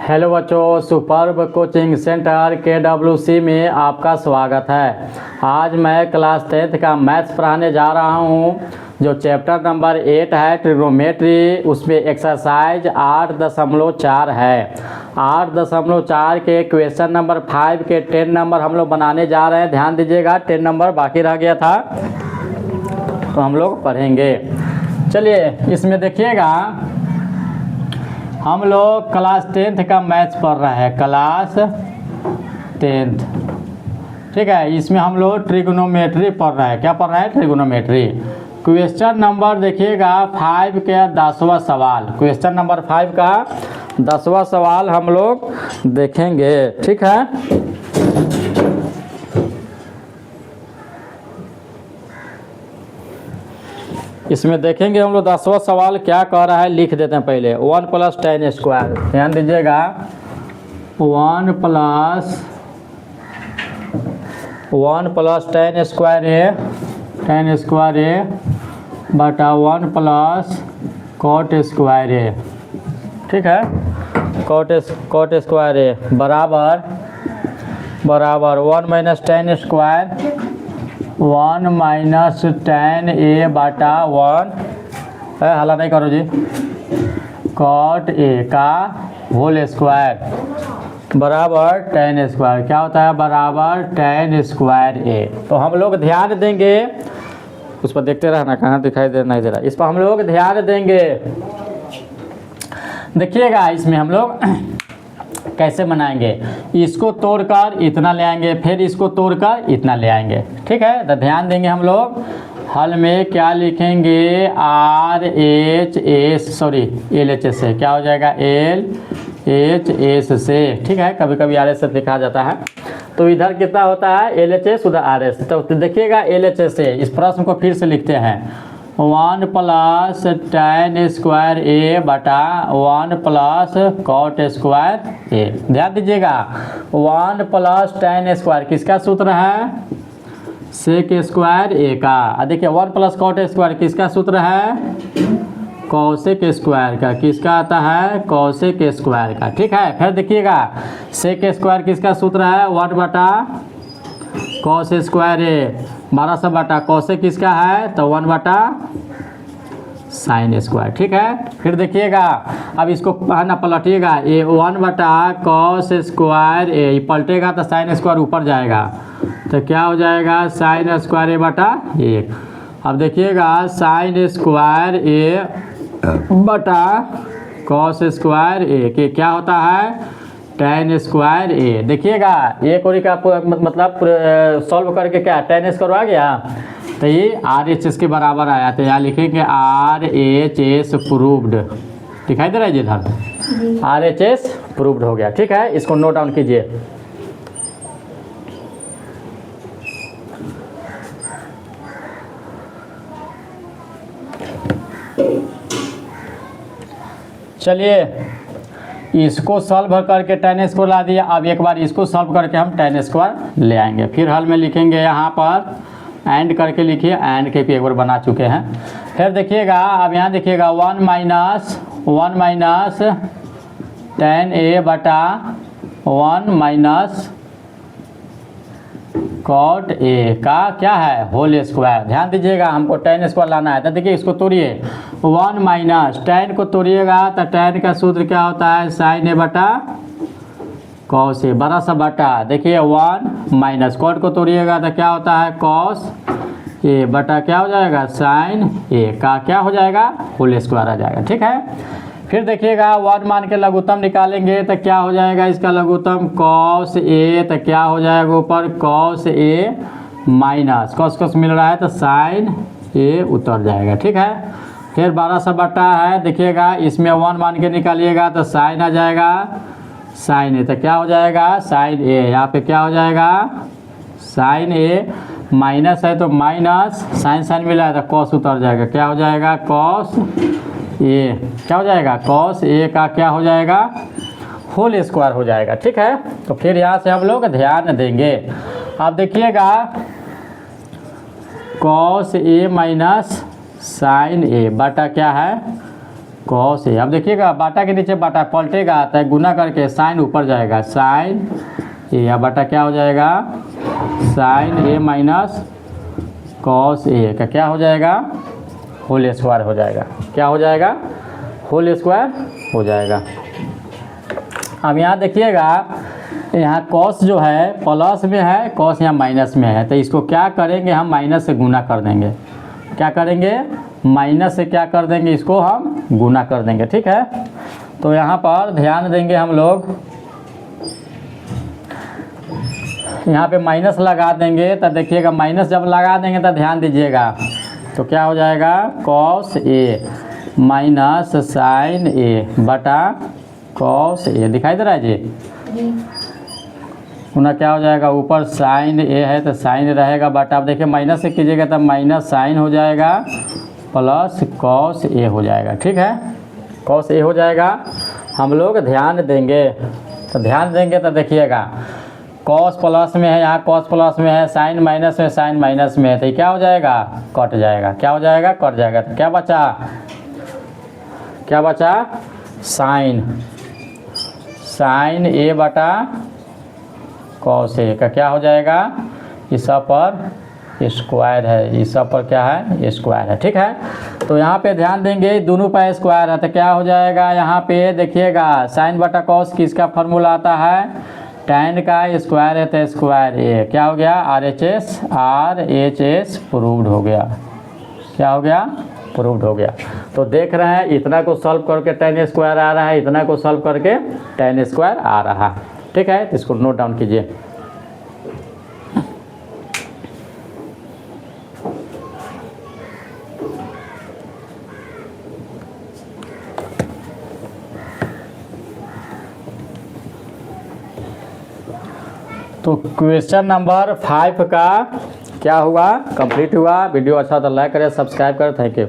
Hello बच्चों, superb coaching centre KWC में आपका स्वागत है। आज मैं क्लास 10th का मैथ्स पढ़ाने जा रहा हूँ। जो चैप्टर नंबर 8 है ट्रिग्नोमेट्री, उसमें एक्सरसाइज 8.4 है। 8.4 के क्वेश्चन नंबर 5 के 10 नंबर हम लोग बनाने जा रहे हैं। ध्यान दीजिएगा, 10 नंबर बाकी रह गया था तो हम लोग पढ़ेंगे। चलिए, इसमें देखिएगा, हम लोग क्लास 10th का मैथ्स पढ़ रहे हैं। क्लास 10th, ठीक है। इसमें हम लोग ट्रिग्नोमेट्री पढ़ रहे हैं। क्या पढ़ रहे हैं? ट्रिग्नोमेट्री। क्वेश्चन नंबर देखिएगा 5 का 10वां सवाल। क्वेश्चन नंबर 5 का 10वां सवाल हम लोग देखेंगे, ठीक है। इसमें देखेंगे हम लोग 10वां सवाल क्या कह रहा है, लिख देते हैं पहले। 1 + 10 स्क्वायर। ध्यान दीजिएगा, 1 + 10 स्क्वायर है 10 स्क्वायर है बटा 1 + कॉट स्क्वायर है, ठीक है। कॉट स्क्वायर है बराबर 1 - 10 स्क्वायर 1 - 10a बटा 1, हला नहीं करो जी, कॉट a का होल स्क्वायर बराबर 10 स्क्वायर। क्या होता है? बराबर 10 स्क्वायर a। तो हम लोग ध्यान देंगे, उस पर देखते रहना, कहाँ दिखाई दे नहीं दे रहा। इस पर हम लोग ध्यान देंगे। देखिएगा, इसमें हम लोग कैसे बनाएंगे। इसको तोड़कर इतना ले आएंगे, फिर इसको तोड़कर इतना ले आएंगे, ठीक है। तो ध्यान देंगे, हम लोग हल में क्या लिखेंगे, LHS से क्या हो जाएगा, LHS से, ठीक है। कभी कभी RS लिखा जाता है। तो इधर कितना होता है LHS, उधर RS। तो देखिएगा LHS से इस प्रश्न को फिर से लिखते हैं। 1 + 10 स्क्वायर a बटा 1 + कॉट स्क्वायर a। ध्यान दीजिएगा, 1 + 10 स्क्वायर किसका सूत्र है? सेक स्क्वायर a का। देखिए 1 + कॉट स्क्वायर किसका सूत्र है? कॉसेक स्क्वायर का। किसका आता है? कॉसेक स्क्वायर का, ठीक है। फिर देखिएगा, सेक स्क्वायर किसका सूत्र है? 1 बटा कॉस स्क्वायर है 1200 बटा कॉसेक किसका है? तो 1 बटा साइन स्क्वायर, ठीक है। फिर देखिएगा, अब इसको ना पलटिएगा, ये 1 बटा कॉस स्क्वायर ए पलटेगा तो साइन स्क्वायर ऊपर जाएगा, तो क्या हो जाएगा? साइन स्क्वायर ए बटा 1। अब देखिएगा, साइन स्क्वायर ए बटा कॉस स्क्वायर ए के क्या होता है? 10 स्क्वायर ए। देखिएगा, एक और का मतलब सॉल्व करके क्या 10 स्क्वायर आ गया, तो ये RHS के बराबर आया। तो यहाँ लिखेंगे RHS प्रूव्ड। दिखाई दे रहा है जी इधर, RHS प्रूव्ड हो गया, ठीक है। इसको नोट डाउन कीजिए। चलिए, इसको सॉल्व करके 10 स्क्वायर ला दिया। अब एक बार इसको सॉल्व करके हम 10 स्क्वायर ले आएंगे। फिर हल में लिखेंगे, यहाँ पर एंड करके लिखिए, एंड के भी एक बार बना चुके हैं। फिर देखिएगा, अब यहाँ देखिएगा 1 - 10a बटा 1 - कॉट a का क्या है? Whole square. ध्यान दीजिएगा, हमको 10 स्क्वायर लाना है। तो देखिए, इसको तोड़िए, 1 - 10 को तोड़िएगा तो 10 का सूत्र क्या होता है? साइन a बटा कॉस a बड़ा सा बटा, देखिए 1 - कॉट को तोड़िएगा तो क्या होता है? कॉस a बटा क्या हो जाएगा? साइन a का क्या हो जाएगा? होल स्क्वायर आ जाएगा, ठीक है। फिर देखिएगा, 1 मान के लघुत्तम निकालेंगे तो क्या हो जाएगा? इसका लघुत्तम कॉस a, तो क्या हो जाएगा ऊपर? कॉस a माइनस कॉस मिल रहा है तो साइन a उतर जाएगा, ठीक है। फिर 1200 बटा है, देखिएगा इसमें 1 मान के निकालिएगा तो साइन आ जाएगा, साइन a, तो क्या हो जाएगा? Sine a। यहाँ पे क्या हो जाएगा? साइन a माइनस है तो माइनस, साइन मिला है तो कॉस उतर जाएगा, क्या हो जाएगा? Cos a। क्या हो जाएगा? कॉस a का क्या हो जाएगा? होल स्क्वायर हो जाएगा, ठीक है। तो फिर यहाँ से हम लोग ध्यान देंगे। अब देखिएगा, cos a minus sine a बटा क्या है? Cos a. अब देखिएगा बाटा के नीचे बाटा पलटेगा तो गुना करके साइन ऊपर जाएगा, साइन ए। अब बाटा क्या हो जाएगा, sign A minus cos A का क्या हो जाएगा, होल स्क्वायर हो जाएगा। क्या हो जाएगा, होल स्क्वायर हो जाएगा। अब यहाँ देखिएगा, यहाँ कॉस जो है प्लस में है, कॉस यहाँ माइनस में है, तो इसको क्या करेंगे हम, माइनस से गुना कर देंगे। क्या करेंगे, माइनस से क्या कर देंगे, इसको हम गुना कर देंगे। ठीक है, तो यहाँ पर ध्यान देंगे हम लोग, यहाँ पे माइनस लगा देंगे। तो देखिएगा माइनस जब लगा देंगे तो ध्यान दीजिएगा, तो क्या हो जाएगा, कॉस ए माइनस साइन ए बटा कॉस ए। दिखाई दे रहा है जी। पुनः क्या हो जाएगा, ऊपर साइन ए है तो साइन रहेगा बटा, अब देखिए माइनस से कीजिएगा तब माइनस साइन हो जाएगा प्लस कॉस ए हो जाएगा। ठीक है, कॉस ए हो जाएगा। हम लोग ध्यान देंगे, तो ध्यान देंगे तो देखिएगा कॉस प्लस में है, यहाँ कॉस प्लस में है, साइन माइनस में, साइन माइनस में है, तो क्या हो जाएगा, कट जाएगा। क्या हो जाएगा, कट जाएगा। तो क्या बचा, क्या बचा, साइन, साइन ए बटा कॉस ए का क्या हो जाएगा, इस सब पर स्क्वायर है, इस सब पर क्या है, स्क्वायर है। ठीक है, तो यहाँ पे ध्यान देंगे दोनों पर स्क्वायर है, तो क्या हो जाएगा, यहाँ पे देखिएगा साइन बटा कॉस किसका फार्मूला आता है, टैन का स्क्वायर है तो स्क्वायर ए। क्या हो गया, RHS प्रूव्ड हो गया। क्या हो गया, प्रूव्ड हो गया। तो देख रहे हैं इतना को सॉल्व करके टैन स्क्वायर आ रहा है, इतना को सॉल्व करके टैन स्क्वायर आ रहा है। ठीक है, तो इसको नोट डाउन कीजिए। तो क्वेश्चन नंबर 5 का क्या हुआ, कंप्लीट हुआ। वीडियो अच्छा तो लाइक करें, सब्सक्राइब करें। Thank you.